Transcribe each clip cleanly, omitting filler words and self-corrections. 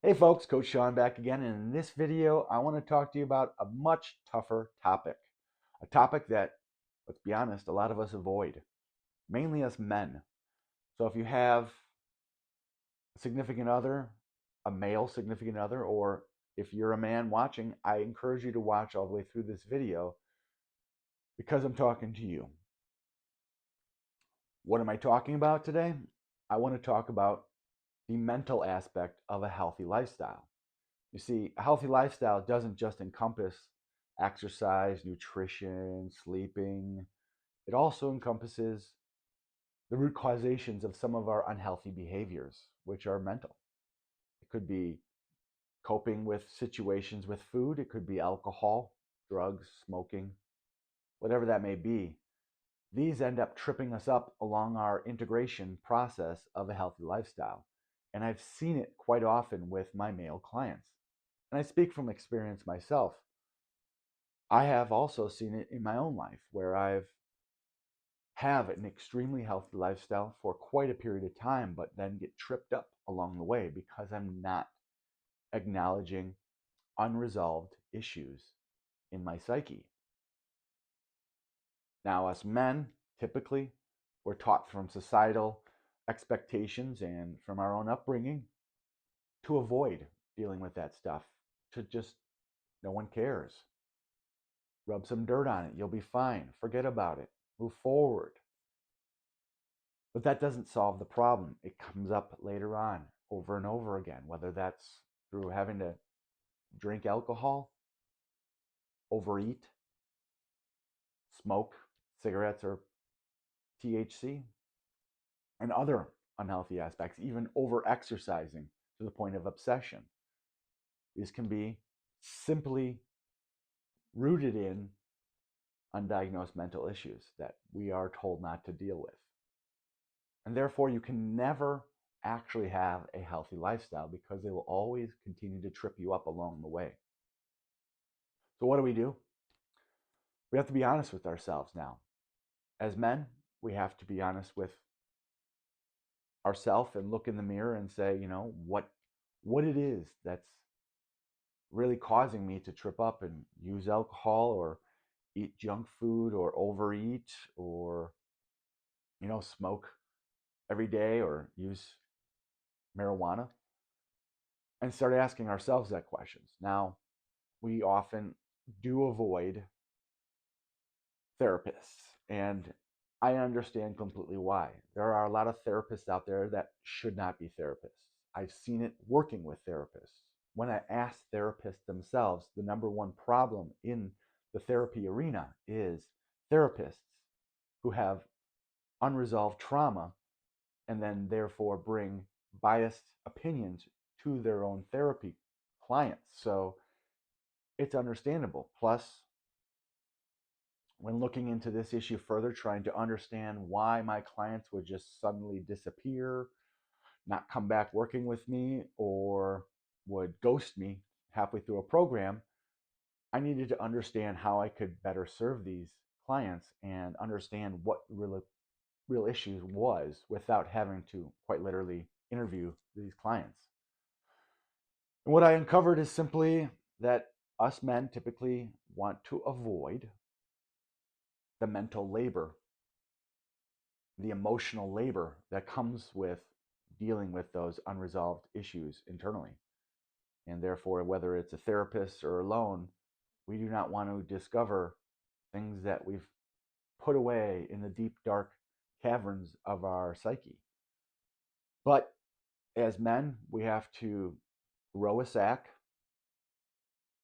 Hey folks, Coach Shawn back again, and in this video, I want to talk to you about a much tougher topic. A topic that, let's be honest, a lot of us avoid, mainly us men. So if you have a significant other, a male significant other, or if you're a man watching, I encourage you to watch all the way through this video because I'm talking to you. What am I talking about today? I want to talk about the mental aspect of a healthy lifestyle. You see, a healthy lifestyle doesn't just encompass exercise, nutrition, sleeping. It also encompasses the root causations of some of our unhealthy behaviors, which are mental. It could be coping with situations with food, it could be alcohol, drugs, smoking, whatever that may be. These end up tripping us up along our integration process of a healthy lifestyle. And I've seen it quite often with my male clients. And I speak from experience myself. I have also seen it in my own life where I've have an extremely healthy lifestyle for quite a period of time, but then get tripped up along the way because I'm not acknowledging unresolved issues in my psyche. Now, us men, typically, we're taught from societal expectations and from our own upbringing to avoid dealing with that stuff, to just, no one cares. Rub some dirt on it, you'll be fine. Forget about it. Move forward. But that doesn't solve the problem. It comes up later on over and over again, whether that's through having to drink alcohol, overeat, smoke cigarettes or THC, and other unhealthy aspects, even over exercising to the point of obsession. These can be simply rooted in undiagnosed mental issues that we are told not to deal with. And therefore, you can never actually have a healthy lifestyle because they will always continue to trip you up along the way. So what do? We have to be honest with ourselves now. As men, we have to be honest with ourselves and look in the mirror and say, what it is that's really causing me to trip up and use alcohol or eat junk food or overeat or, smoke every day or use marijuana, and start asking ourselves that questions. Now, we often do avoid therapists, and I understand completely why. There are a lot of therapists out there that should not be therapists. I've seen it working with therapists. When I ask therapists themselves, the number one problem in the therapy arena is therapists who have unresolved trauma and then therefore bring biased opinions to their own therapy clients. So it's understandable. Plus, when looking into this issue further, trying to understand why my clients would just suddenly disappear, not come back working with me, or would ghost me halfway through a program, I needed to understand how I could better serve these clients and understand what real issues was without having to quite literally interview these clients. And what I uncovered is simply that us men typically want to avoid the mental labor, the emotional labor that comes with dealing with those unresolved issues internally. And therefore, whether it's a therapist or alone, we do not want to discover things that we've put away in the deep, dark caverns of our psyche. But as men, we have to row a sack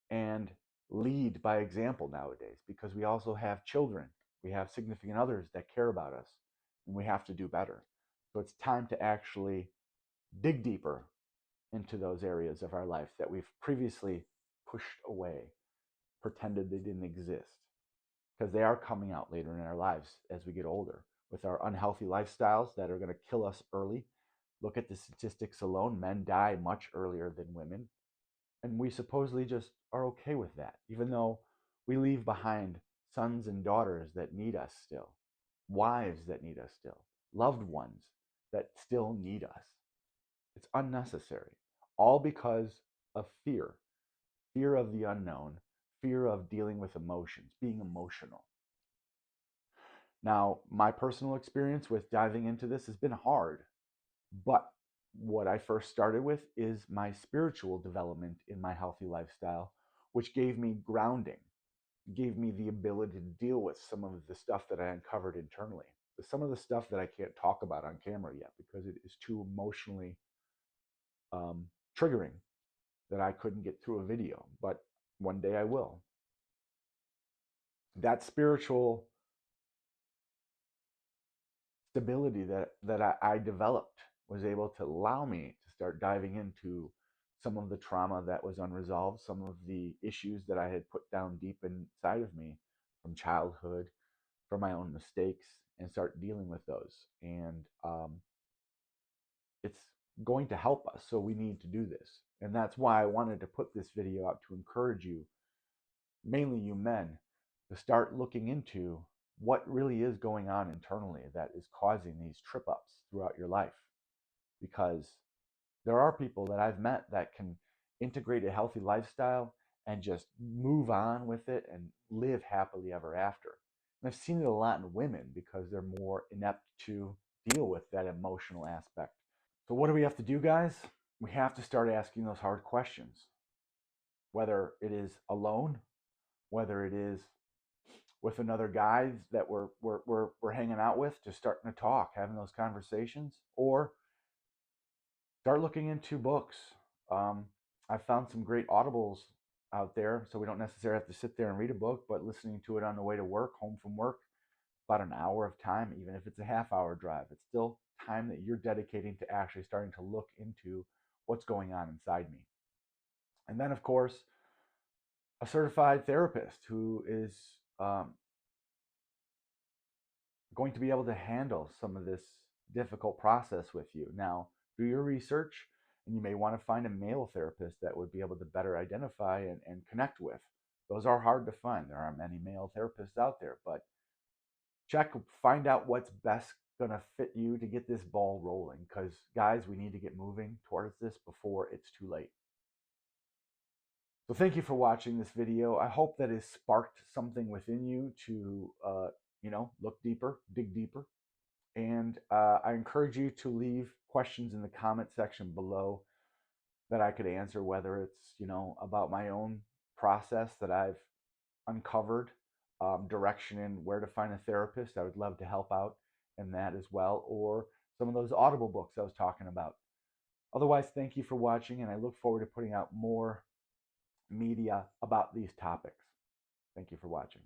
and lead by example nowadays because we also have children. We have significant others that care about us, and we have to do better. So it's time to actually dig deeper into those areas of our life that we've previously pushed away, pretended they didn't exist, because they are coming out later in our lives as we get older with our unhealthy lifestyles that are going to kill us early. Look at the statistics alone. Men die much earlier than women. And we supposedly just are okay with that, even though we leave behind sons and daughters that need us still, wives that need us still, loved ones that still need us. It's unnecessary. all because of fear, fear of the unknown, fear of dealing with emotions, being emotional. Now, my personal experience with diving into this has been hard, but what I first started with is my spiritual development in my healthy lifestyle, which gave me grounding, gave me the ability to deal with some of the stuff that I uncovered internally. Some of the stuff that I can't talk about on camera yet because it is too emotionally triggering that I couldn't get through a video, but one day I will. That spiritual stability that I developed was able to allow me to start diving into some of the trauma that was unresolved, some of the issues that I had put down deep inside of me from childhood, from my own mistakes, and start dealing with those. And it's going to help us. So we need to do this. And that's why I wanted to put this video out to encourage you, mainly you men, to start looking into what really is going on internally that is causing these trip ups throughout your life. Because there are people that I've met that can integrate a healthy lifestyle and just move on with it and live happily ever after. And I've seen it a lot in women because they're more inept to deal with that emotional aspect. So, what do we have to do, guys? We have to start asking those hard questions, whether it is alone, whether it is with another guy that we're hanging out with, just starting to talk, having those conversations, or start looking into books. I've found some great audibles out there, so we don't necessarily have to sit there and read a book, but listening to it on the way to work, home from work, about an hour of time, even if it's a half-hour drive, it's still time that you're dedicating to actually starting to look into what's going on inside me. And then, of course, a certified therapist who is going to be able to handle some of this difficult process with you. Now, do your research, and you may want to find a male therapist that would be able to better identify and connect with. Those are hard to find. There aren't many male therapists out there, but find out what's best going to fit you to get this ball rolling. Because, guys, we need to get moving towards this before it's too late. So thank you for watching this video. I hope that has sparked something within you to, look deeper, dig deeper. And I encourage you to leave questions in the comment section below that I could answer, whether it's, about my own process that I've uncovered, direction in where to find a therapist. I would love to help out in that as well, or some of those Audible books I was talking about. Otherwise, thank you for watching, and I look forward to putting out more media about these topics. Thank you for watching.